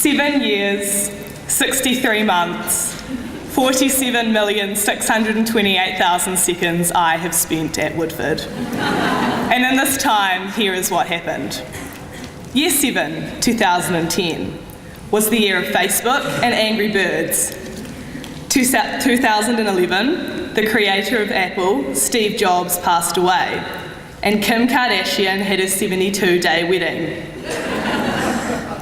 7 years, 63 months, 47,628,000 seconds I have spent at Woodford. And in this time, here is what happened. Year 7, 2010, was the year of Facebook and Angry Birds. 2011, the creator of Apple, Steve Jobs, passed away, and Kim Kardashian had her 72-day wedding.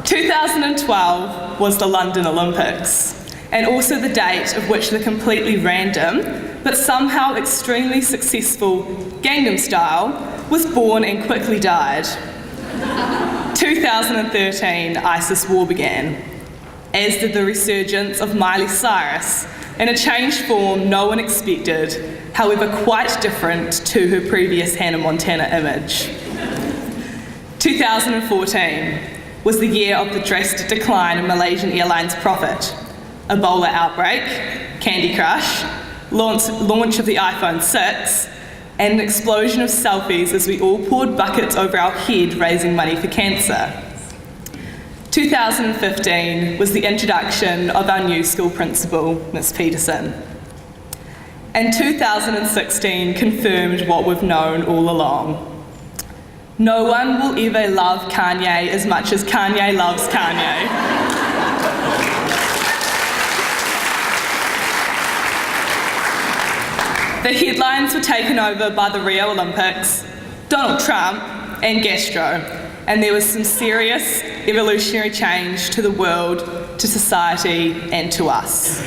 2012 was the London Olympics, and also the date of which the completely random, but somehow extremely successful Gangnam Style was born and quickly died. 2013, ISIS war began, as did the resurgence of Miley Cyrus in a changed form no one expected, however quite different to her previous Hannah Montana image. 2014 was the year of the drastic decline in Malaysian Airlines profit, Ebola outbreak, Candy Crush, launch of the iPhone 6, and an explosion of selfies as we all poured buckets over our head raising money for cancer. 2015 was the introduction of our new school principal, Ms. Peterson. And 2016 confirmed what we've known all along. No one will ever love Kanye as much as Kanye loves Kanye. The headlines were taken over by the Rio Olympics, Donald Trump, and Gastro, and there was some serious evolutionary change to the world, to society, and to us.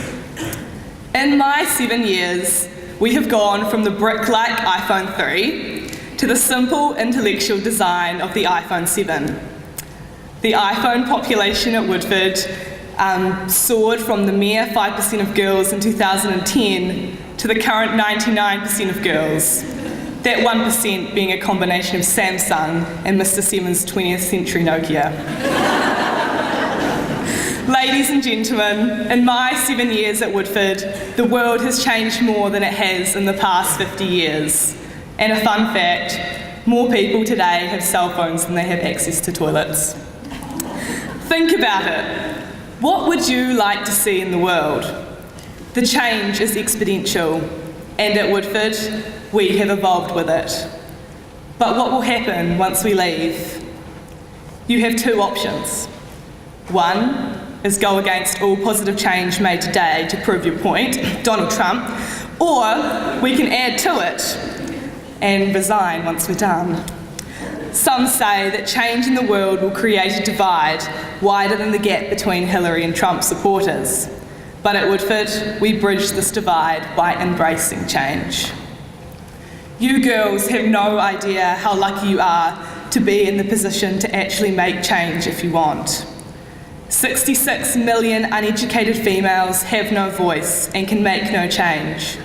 In my 7 years, we have gone from the brick-like iPhone 3 to the simple intellectual design of the iPhone 7. The iPhone population at Woodford soared from the mere 5% of girls in 2010 to the current 99% of girls, that 1% being a combination of Samsung and Mr. Simmons' 20th century Nokia. Ladies and gentlemen, in my 7 years at Woodford, the world has changed more than it has in the past 50 years. And a fun fact, more people today have cell phones than they have access to toilets. Think about it. What would you like to see in the world? The change is exponential, and at Woodford, we have evolved with it. But what will happen once we leave? You have two options. One is go against all positive change made today to prove your point, Donald Trump, or we can add to it and resign once we're done. Some say that change in the world will create a divide wider than the gap between Hillary and Trump supporters. But at Woodford, we bridge this divide by embracing change. You girls have no idea how lucky you are to be in the position to actually make change if you want. 66 million uneducated females have no voice and can make no change.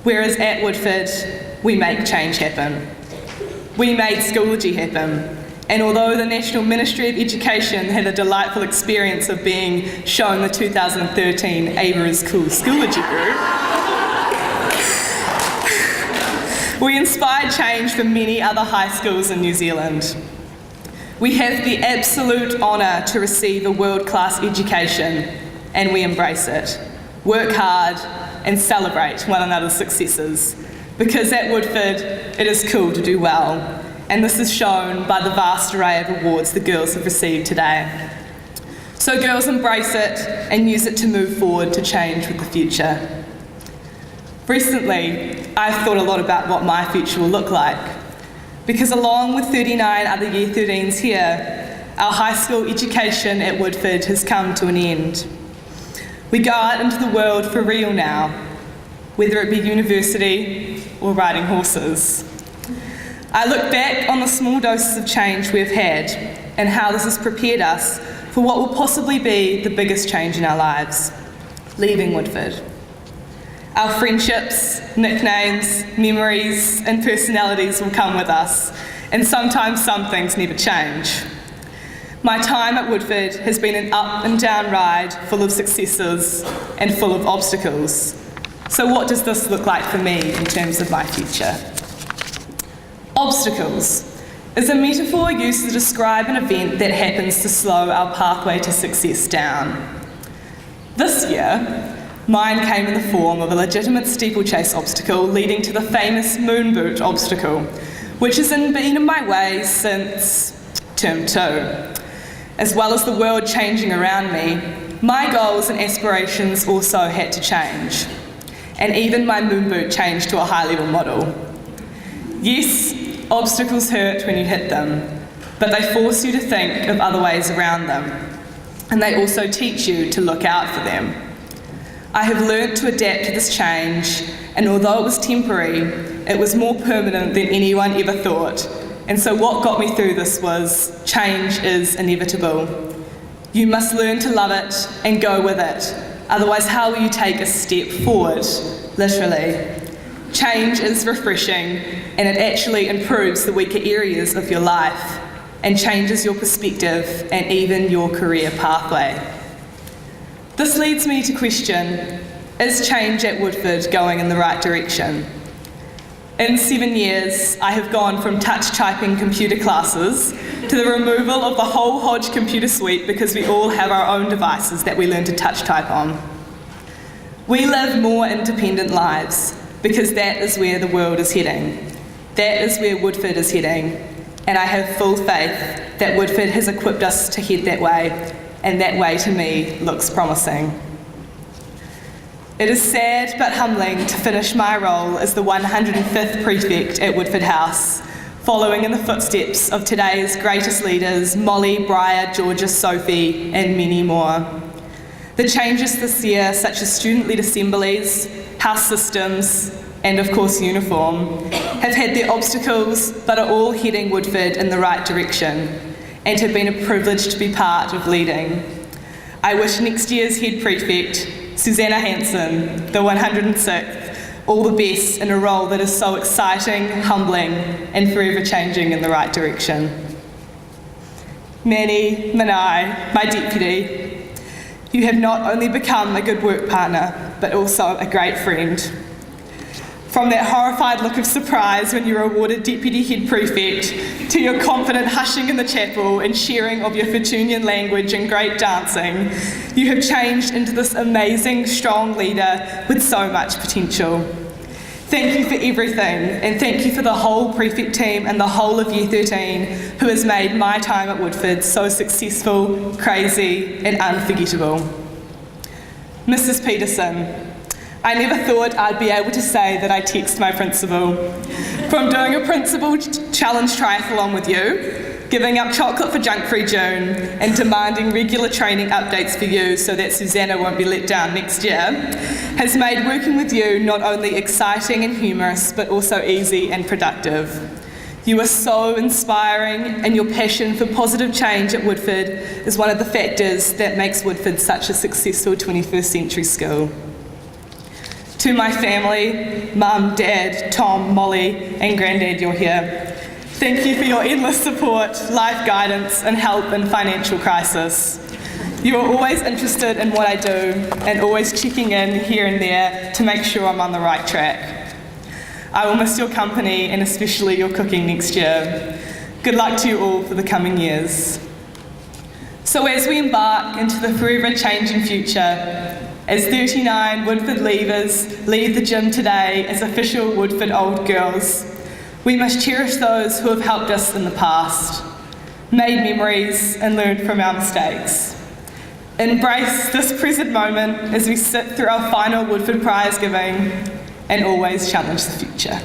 Whereas at Woodford, we make change happen. We made Schoology happen. And although the National Ministry of Education had a delightful experience of being shown the 2013 Eva is Cool Schoology group, we inspired change for many other high schools in New Zealand. We have the absolute honour to receive a world-class education, and we embrace it. Work hard and celebrate one another's successes, because at Woodford, it is cool to do well. And this is shown by the vast array of awards the girls have received today. So girls, embrace it and use it to move forward to change with the future. Recently, I've thought a lot about what my future will look like, because along with 39 other Year 13s here, our high school education at Woodford has come to an end. We go out into the world for real now, whether it be university or riding horses. I look back on the small doses of change we've had and how this has prepared us for what will possibly be the biggest change in our lives, leaving Woodford. Our friendships, nicknames, memories, and personalities will come with us, and sometimes some things never change. My time at Woodford has been an up and down ride full of successes and full of obstacles. So what does this look like for me in terms of my future? Obstacles. is a metaphor used to describe an event that happens to slow our pathway to success down. This year, mine came in the form of a legitimate steeplechase obstacle leading to the famous moon boot obstacle, which has been in my way since term 2. As well as the world changing around me, my goals and aspirations also had to change. And even my moon boot changed to a high-level model. Yes, obstacles hurt when you hit them, but they force you to think of other ways around them. And they also teach you to look out for them. I have learnt to adapt to this change, and although it was temporary, it was more permanent than anyone ever thought. And so what got me through this was, change is inevitable. You must learn to love it and go with it. Otherwise, how will you take a step forward? Literally. Change is refreshing, and it actually improves the weaker areas of your life and changes your perspective and even your career pathway. This leads me to question, is change at Woodford going in the right direction? In 7 years, I have gone from touch-typing computer classes to the removal of the whole Hodge computer suite because we all have our own devices that we learn to touch-type on. We live more independent lives because that is where the world is heading. That is where Woodford is heading, and I have full faith that Woodford has equipped us to head that way, and that way to me looks promising. It is sad but humbling to finish my role as the 105th Prefect at Woodford House, following in the footsteps of today's greatest leaders, Molly, Briar, Georgia, Sophie, and many more. The changes this year, such as student-led assemblies, house systems, and of course uniform, have had their obstacles but are all heading Woodford in the right direction and have been a privilege to be part of leading. I wish next year's head prefect, Susanna Hanson, the 106th, all the best in a role that is so exciting, humbling, and forever changing in the right direction. Manny Manai, my deputy, you have not only become a good work partner, but also a great friend. From that horrified look of surprise when you were awarded Deputy Head Prefect, to your confident hushing in the chapel and sharing of your Fortunian language and great dancing, you have changed into this amazing, strong leader with so much potential. Thank you for everything, and thank you for the whole Prefect team and the whole of Year 13 who has made my time at Woodford so successful, crazy, and unforgettable. Mrs. Peterson, I never thought I'd be able to say that I text my principal. From doing a principal challenge triathlon with you, giving up chocolate for junk-free June, and demanding regular training updates for you so that Susanna won't be let down next year, has made working with you not only exciting and humorous, but also easy and productive. You are so inspiring, and your passion for positive change at Woodford is one of the factors that makes Woodford such a successful 21st century school. To my family, Mum, Dad, Tom, Molly, and Grandad, you're here. Thank you for your endless support, life guidance, and help in financial crisis. You are always interested in what I do and always checking in here and there to make sure I'm on the right track. I will miss your company and especially your cooking next year. Good luck to you all for the coming years. So as we embark into the forever changing future, as 39 Woodford leavers leave the gym today as official Woodford old girls, we must cherish those who have helped us in the past, made memories and learned from our mistakes. Embrace this present moment as we sit through our final Woodford prize giving and always challenge the future.